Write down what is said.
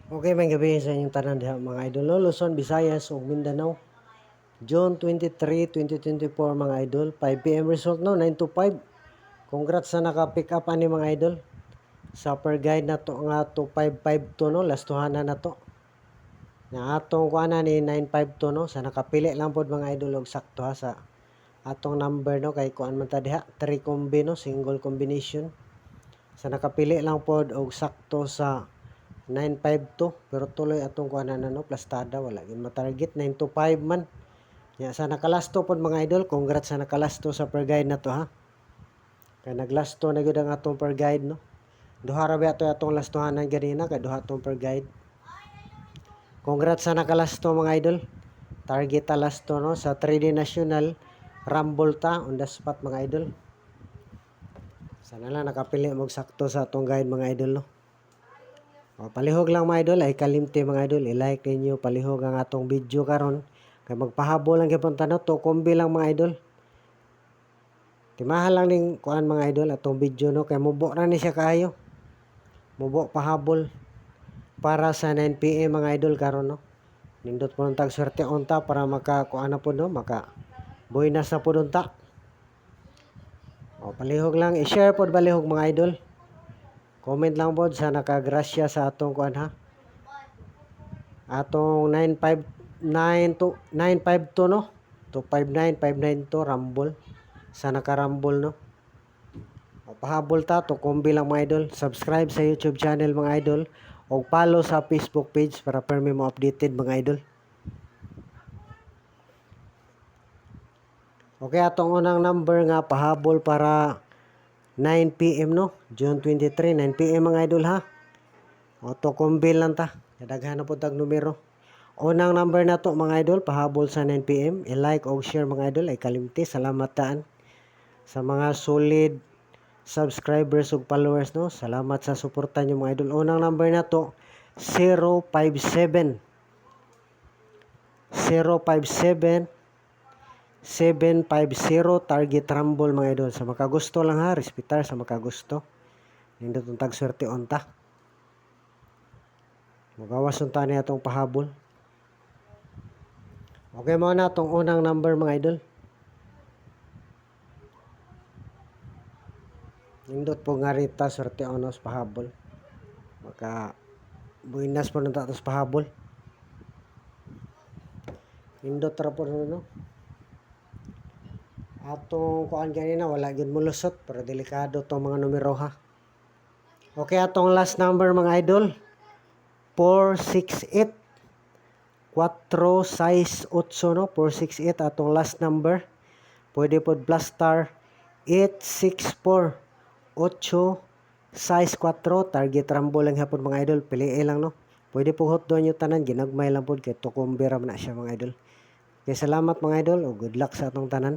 Okay, may gabi sa inyong tanan diha mga idol no, Luzon, Visayas ug Mindanao. June 23, 2024 mga idol, 5 PM result no, 9 to 5. Congrats sa naka-pick up ani mga idol. Sa per guide na to nga to 552 no, lastuhanan na to. Nga atong kuana ni 952 no, sa nakapili lang pod mga idol og sakto ha sa atong number no kay kuan man ta diha, 3 combi no, single combination. Sa nakapili lang pod og sakto sa 952 pero tuloy atong kuana na no, plastada wala gyud ma-target 9 to 5 man. Ya sa nakalasto pod mga idol, congrats sa nakalasto sa per guide na to ha. Kay naglasto na gyud ang atong per guide no. Duha ra ba atong lastohanan ganina kay duha atong per guide. Congrats sa nakalasto mga idol. Target ta lasto no sa 3D National Rumble ta on the spot mga idol. Sana lang nakapili mo sakto sa atong guide mga idol no. O, palihog lang mga idol, ay kalimti mga idol, i-like ninyo palihog ang atong video karon. Kay magpahabol lang gyapon tanong to, kombi lang mga idol. Timahal lang ning kuan mga idol atong video no, kay mubo ra ni siya kaayo. Mubo pahabol para sa 9 PM mga idol karon no. Nindot po tag swerte unta para maka kuan na po no, maka buinas na po unta. O, palihog lang, i-share pod balihog mga idol. Comment lang pod sa nakagrasya sa atong kuan ha. Atong 952 no. To 59592 rumble. Sa naka-rumble no. O, pahabol ta to kombi lang mga idol. Subscribe sa YouTube channel mga idol o follow sa Facebook page para permi mo updated mga idol. Okay, atong unang number nga pahabol para 9 PM no, June 23, 9 PM mga idol ha. Auto kombil lang ta. Kadaghan na po tag numero. Unang number na to mga idol, pahabol sa 9 PM. I-like o share mga idol, ay kalimti. Salamat taan sa mga solid subscribers ug followers no. Salamat sa suporta nyo mga idol. Unang number na to 057 057 750 target rumble mga idol. Sa makagusto lang ha, respetar sa makagusto. Nindot ang tag swerte unta. Magawas unta ni atong pahabol. Okay mo na atong unang number mga idol. Nindot po nga rita swerte onos pahabol. Maka buinas po nang tatos pahabol. Nindot ra po no. Atong kuan ganina wala gyud mulusot pero delikado tong mga numero ha. Okay, atong last number mga idol 468 468 no, 468 atong last number. Pwede pod plus star 864 864 target rumble lang hapon mga idol, piliin lang no. Pwede po hot doon yung tanan, ginagmay lang pod kay tukumbira man na siya mga idol. Okay, salamat mga idol o good luck sa atong tanan.